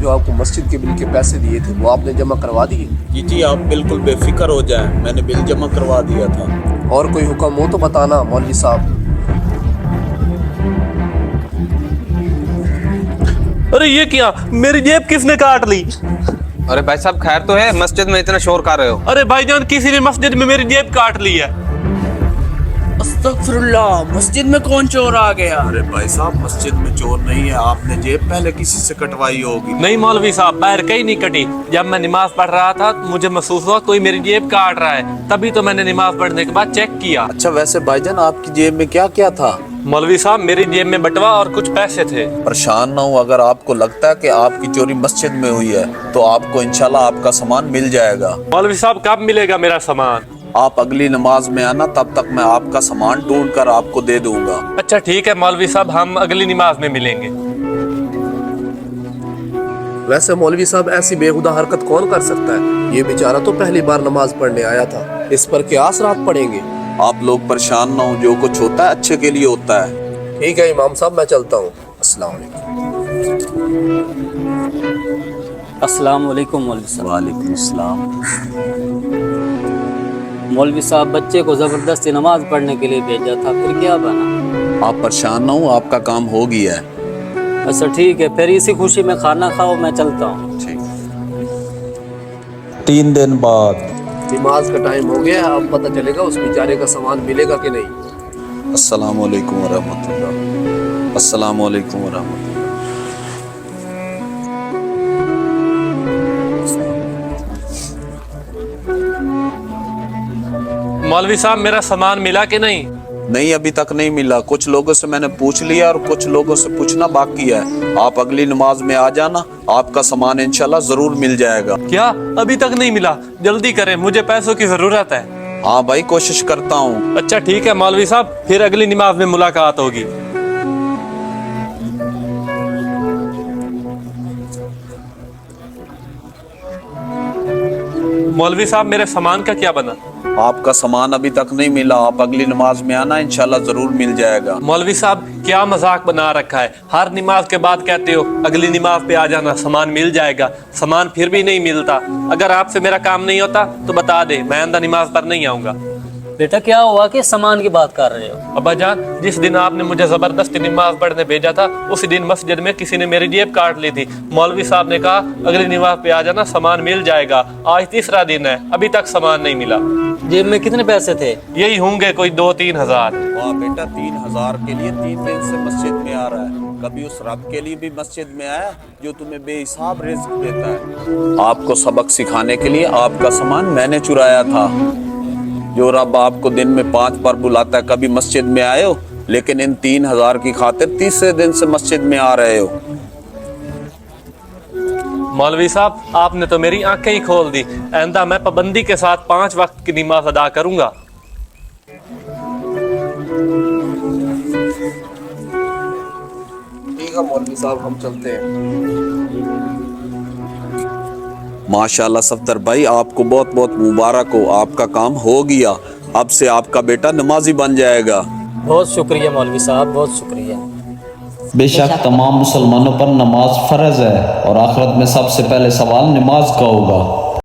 जो आपको मस्जिद के बिल के पैसे दिए थे वो आपने जमा करवा दिए? जी आप बिल्कुल बेफिक्र हो जाएं, मैंने बिल जमा करवा दिया था। और कोई हुक्म हो तो बताना मौलवी साहब। अरे ये क्या, मेरी जेब किसने काट ली? अरे भाई साहब खैर तो है, मस्जिद में इतना शोर कर रहे हो? अरे भाईजान किसी ने मस्जिद में मेरी जेब काट ली है। अस्तगफिरुल्लाह, मस्जिद में कौन चोर आ गया? अरे भाई साहब मस्जिद में चोर नहीं है, आपने जेब पहले किसी से कटवाई होगी। नहीं मौलवी साहब, पैर कहीं नहीं कटी। जब मैं नमाज पढ़ रहा था मुझे महसूस हुआ कोई मेरी जेब काट रहा है, तभी तो मैंने नमाज पढ़ने के बाद चेक किया। अच्छा वैसे भाईजान आपकी जेब में क्या क्या था? मौलवी साहब मेरी जेब में बटवा और कुछ पैसे थे। परेशान ना हो, अगर आपको लगता है कि आपकी चोरी मस्जिद में हुई है तो आपको इंशाल्लाह आपका सामान मिल जाएगा। मौलवी साहब कब मिलेगा मेरा सामान? आप अगली नमाज में आना, तब तक मैं आपका सामान ढूंढ कर आपको दे दूंगा। अच्छा ठीक है मौलवी साहब, हम अगली नमाज में मिलेंगे। वैसे मौलवी साहब ऐसी बेहुदा हरकत कौन कर सकता है? ये बेचारा तो पहली बार नमाज पढ़ने आया था, इस पर क्या असरात पड़ेंगे? आप लोग परेशान ना हो, जो कुछ होता है अच्छे के लिए होता है। ठीक है इमाम साहब, मैं चलता हूँ। अस्सलाम वालेकुम। अस्सलाम वालेकुम मौलवी साहब। वालेकुम अस्सलाम। मौलवी साहब बच्चे को जबरदस्ती नमाज पढ़ने के लिए भेजा था, फिर क्या बना? आप परेशान ना हो, आपका काम हो गया है। अच्छा ठीक है, फिर इसी खुशी में खाना खाओ, मैं चलता हूँ। ठीक। 3 दिन बाद नमाज का टाइम हो गया, अब पता चलेगा उस बेचारे का सामान मिलेगा कि नहीं। अस्सलाम वालेकुम व रहमतुल्लाह। अस्सलाम वालेकुम व रहमतुल्लाह। मौलवी साहब मेरा सामान मिला कि नहीं? नहीं अभी तक नहीं मिला, कुछ लोगों से मैंने पूछ लिया और कुछ लोगों से पूछना बाकी है। आप अगली नमाज में आ जाना, आपका सामान इंशाल्लाह जरूर मिल जाएगा। क्या अभी तक नहीं मिला? जल्दी करें, मुझे पैसों की जरूरत है। हाँ भाई कोशिश करता हूँ। अच्छा ठीक है मौलवी साहब, फिर अगली नमाज में मुलाकात होगी। मौलवी साहब मेरे सामान का क्या बना? आपका सामान अभी तक नहीं मिला, आप अगली नमाज में आना, इंशाल्लाह जरूर मिल जाएगा। मौलवी साहब क्या मजाक बना रखा है, हर नमाज के बाद कहते हो अगली नमाज पे आ जाना, सामान मिल जाएगा। सामान फिर भी नहीं मिलता। अगर आपसे मेरा काम नहीं होता तो बता दे, मैं आइंदा नमाज पर नहीं आऊंगा। बेटा क्या हुआ कि सामान की बात कर रहे हो? अब्बा जान, जिस दिन आपने मुझे जबरदस्ती नमाज पढ़ने भेजा था उसी दिन मस्जिद में किसी ने मेरी जेब काट ली थी। मौलवी साहब ने कहा अगली नमाज पे आ जाना, सामान मिल जाएगा। आज तीसरा दिन है, अभी तक सामान नहीं मिला। जेब में कितने पैसे थे? यही होंगे कोई 2-3 हजार। वाह बेटा, 3,000 के लिए 3 दिन से मस्जिद में आ रहा है। कभी उस रब के लिए भी मस्जिद में आया जो तुम्हें बेहिसाब रिज़्क देता है। आपको सबक सिखाने के लिए आपका सामान मैंने चुराया था। जो रब आपको दिन में 5 बार बुलाता है, कभी मस्जिद में आए हो, लेकिन इन 3,000 की खातिर तीसरे दिन से मस्जिद में आ रहे हो। मौलवी साहब आपने तो मेरी आंखें ही खोल दी। आइंदा मैं पाबंदी के साथ 5 वक्त की नमाज अदा करूंगा। ठीक है मौलवी साहब, हम चलते हैं। माशाल्लाह सफदर भाई, आपको बहुत बहुत मुबारक हो, आपका काम हो गया। अब से आपका बेटा नमाजी बन जाएगा। बहुत शुक्रिया मौलवी साहब, बहुत शुक्रिया। बेशक तमाम मुसलमानों पर नमाज फ़र्ज है और आखिरत में सबसे पहले सवाल नमाज का होगा।